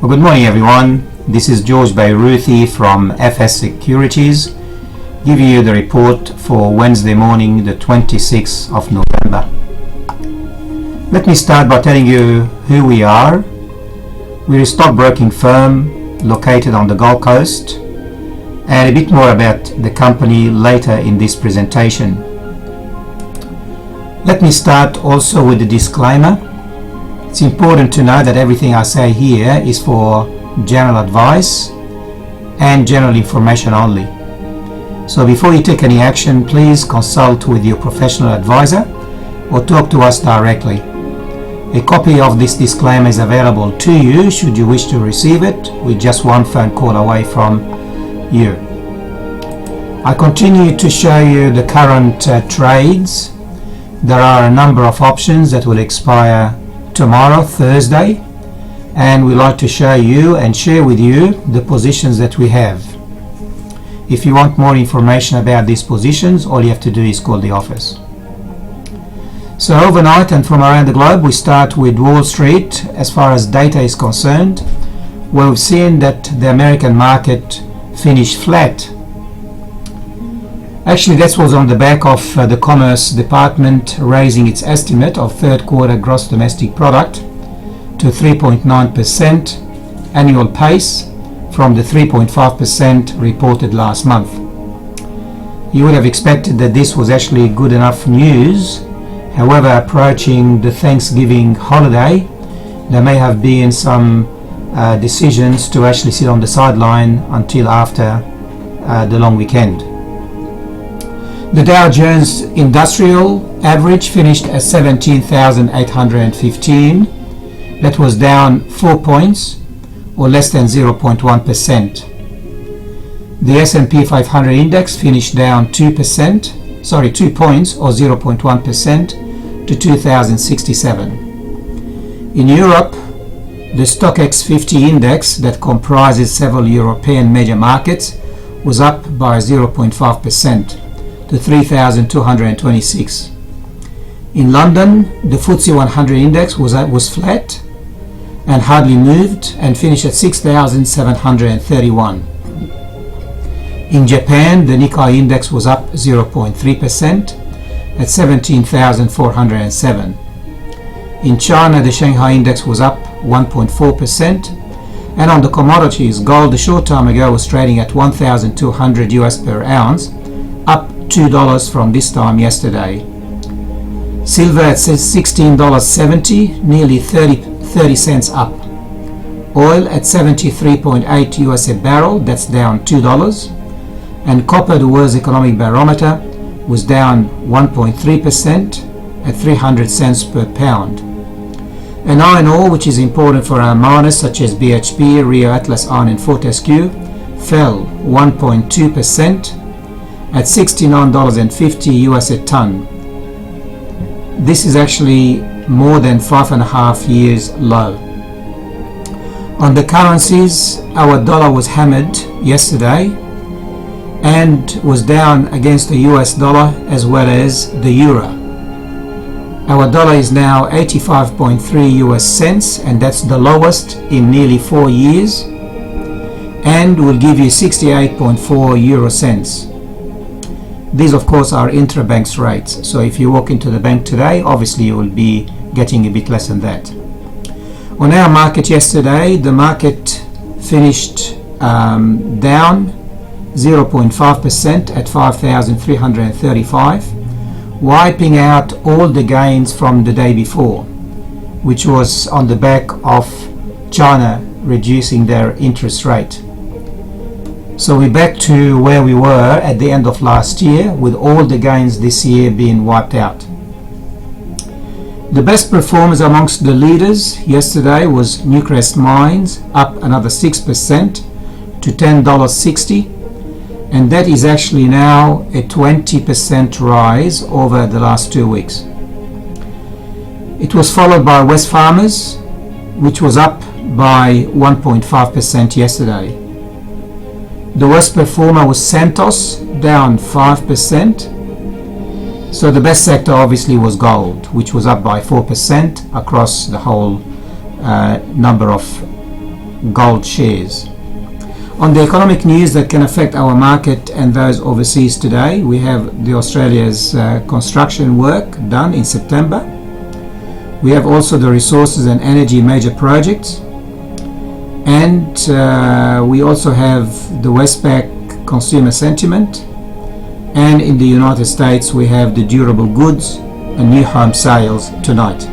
Well, good morning everyone. This is George Bairuthi from FS Securities, giving you the report for Wednesday morning, the 26th of November. Let me start by telling you who we are. We're a stockbroking firm located on the Gold Coast, and a bit more about the company later in this presentation. Let me start also with the disclaimer. It's important to know that everything I say here is for general advice and general information only. So before you take any action, please consult with your professional advisor or talk to us directly. A copy of this disclaimer is available to you should you wish to receive it, with just one phone call away from you. I continue to show you the current trades. There are a number of options that will expire tomorrow, Thursday, and we like to show you and share with you the positions that we have. If you want more information about these positions, all you have to do is call the office. So overnight and from around the globe, we start with Wall Street. As far as data is concerned, where we've seen that the American market finished flat. Actually, that was on the back of the Commerce Department raising its estimate of third quarter gross domestic product to 3.9% annual pace from the 3.5% reported last month. You would have expected that this was actually good enough news. However, approaching the Thanksgiving holiday, there may have been some decisions to actually sit on the sideline until after the long weekend. The Dow Jones Industrial Average finished at 17,815. That was down 4 points, or less than 0.1%. The S&P 500 index finished down 2 points, or 0.1%, to 2,067. In Europe, the Stockmarket 50 index, that comprises several European major markets, was up by 0.5%. to 3,226. In London, the FTSE 100 index was flat and hardly moved and finished at 6,731. In Japan, the Nikkei index was up 0.3% at 17,407. In China, the Shanghai index was up 1.4%, and on the commodities, gold a short time ago was trading at 1,200 US per ounce, up $2 from this time yesterday. Silver at $16.70, nearly 30 cents up. Oil at 73.8 US a barrel, that's down $2. And copper, the world's economic barometer, was down 1.3% at 300 cents per pound. And iron ore, which is important for our miners such as BHP, Rio Atlas Iron and Fortescue, fell 1.2% at $69.50 US a ton. This is actually more than 5.5 years low. On the currencies, our dollar was hammered yesterday and was down against the US dollar as well as the euro. Our dollar is now 85.3 US cents, and that's the lowest in nearly 4 years, and will give you 68.4 euro cents. These, of course, are intra-banks rates. So if you walk into the bank today, obviously you will be getting a bit less than that. On our market yesterday, the market finished down 0.5% at 5,335, wiping out all the gains from the day before, which was on the back of China reducing their interest rate. So we're back to where we were at the end of last year, with all the gains this year being wiped out. The best performers amongst the leaders yesterday was Newcrest Mines, up another 6% to $10.60, and that is actually now a 20% rise over the last 2 weeks. It was followed by Wesfarmers, which was up by 1.5% yesterday. The worst performer was Santos, down 5%. So the best sector obviously was gold, which was up by 4% across the whole number of gold shares. On the economic news that can affect our market and those overseas today, we have the Australia's construction work done in September. We have also the resources and energy major projects, and we also have the Westpac consumer sentiment, and in the United States we have the durable goods and new home sales tonight.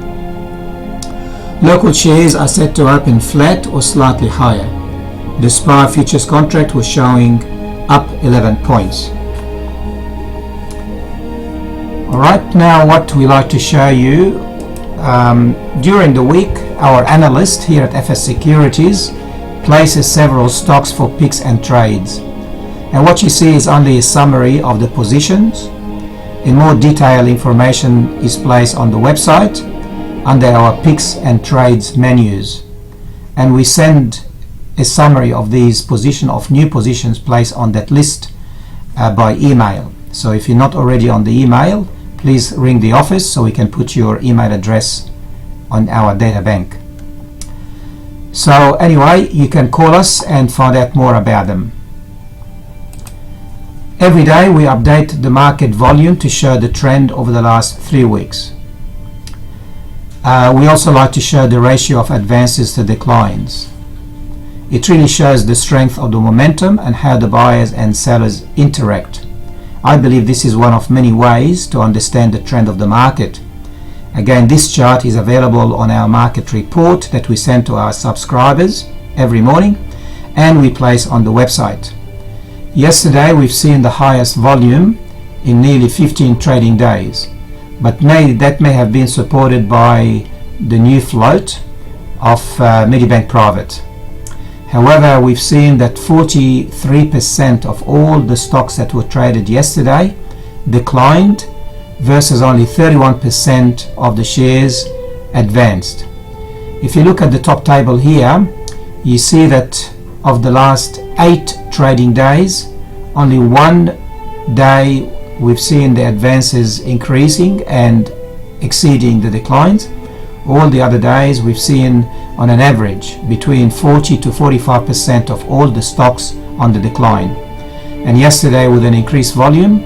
Local shares are set to open flat or slightly higher. The SPI futures contract was showing up 11 points. Alright, now what we like to show you, during the week our analyst here at FS Securities places several stocks for picks and trades, and what you see is only a summary of the positions. In more detailed information is placed on the website under our picks and trades menus, and we send a summary of these new positions placed on that list by email. So if you're not already on the email, please ring the office so we can put your email address on our data bank. So anyway, you can call us and find out more about them. Every day we update the market volume to show the trend over the last 3 weeks. We also like to show the ratio of advances to declines. It really shows the strength of the momentum and how the buyers and sellers interact. I believe this is one of many ways to understand the trend of the market. Again, this chart is available on our market report that we send to our subscribers every morning and we place on the website. Yesterday we've seen the highest volume in nearly 15 trading days, but that may have been supported by the new float of Medibank Private. However, we've seen that 43% of all the stocks that were traded yesterday declined versus only 31% of the shares advanced. If you look at the top table here, you see that of the last 8 trading days, only one day we've seen the advances increasing and exceeding the declines. All the other days we've seen on an average between 40 to 45% of all the stocks on the decline. And yesterday with an increased volume,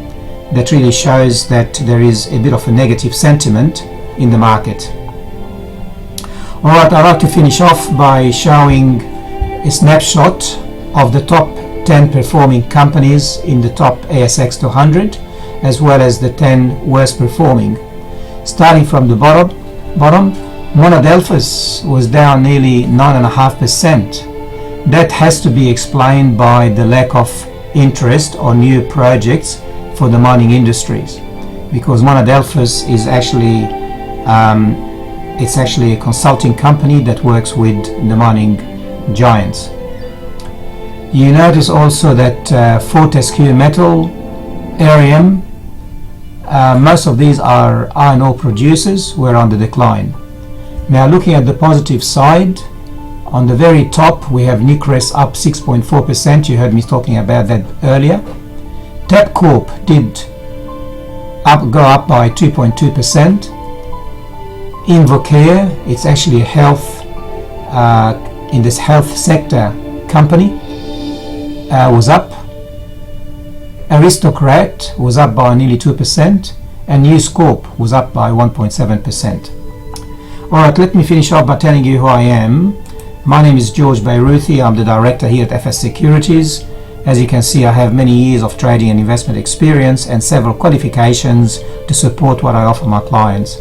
that really shows that there is a bit of a negative sentiment in the market. Alright, I'd like to finish off by showing a snapshot of the top 10 performing companies in the top ASX 200 as well as the 10 worst performing. Starting from the bottom, Monadelphous was down nearly 9.5%. That has to be explained by the lack of interest on new projects for the mining industries, because Monadelphous is actually a consulting company that works with the mining giants. You notice also that Fortescue Metal, Arium, most of these are iron ore producers, were on the decline. Now looking at the positive side, on the very top we have Newcrest up 6.4%. You heard me talking about that earlier. Tabcorp did go up by 2.2%. Invocare, it's actually a health in this health sector company, was up. Aristocrat was up by nearly 2%, and News Corp was up by 1.7%. Alright, let me finish off by telling you who I am. My name is George Beiruthi. I'm the director here at FS Securities. As you can see, I have many years of trading and investment experience and several qualifications to support what I offer my clients.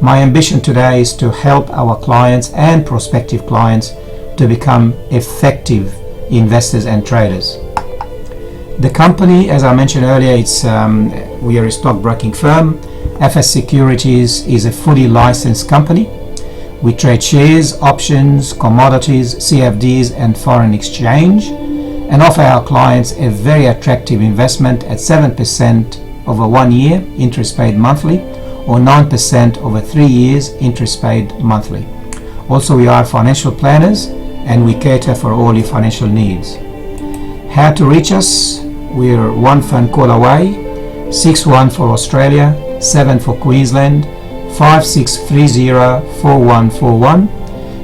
My ambition today is to help our clients and prospective clients to become effective investors and traders. The company, as I mentioned earlier, we are a stockbroking firm. FS Securities is a fully licensed company. We trade shares, options, commodities, CFDs and foreign exchange, and offer our clients a very attractive investment at 7% over 1 year, interest paid monthly, or 9% over 3 years, interest paid monthly. Also, we are financial planners and we cater for all your financial needs. How to reach us? We're one phone call away, 61 for Australia, 7 for Queensland, 5630-4141.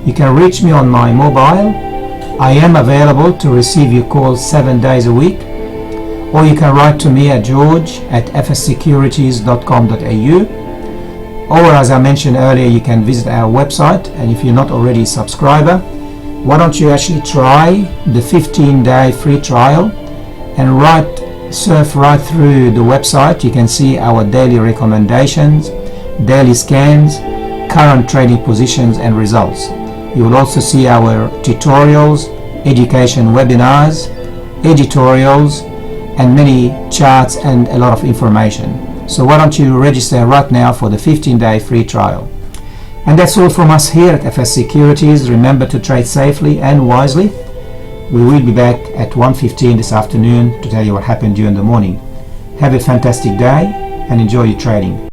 You can reach me on my mobile I am available to receive your calls 7 days a week, or you can write to me at george@fssecurities.com.au, or as I mentioned earlier, you can visit our website. And if you're not already a subscriber, why don't you actually try the 15-day free trial and surf right through the website. You can see our daily recommendations, daily scans, current trading positions and results. You will also see our tutorials, education webinars, editorials, and many charts and a lot of information. So why don't you register right now for the 15-day free trial. And that's all from us here at FS Securities. Remember to trade safely and wisely. We will be back at 1:15 this afternoon to tell you what happened during the morning. Have a fantastic day and enjoy your trading.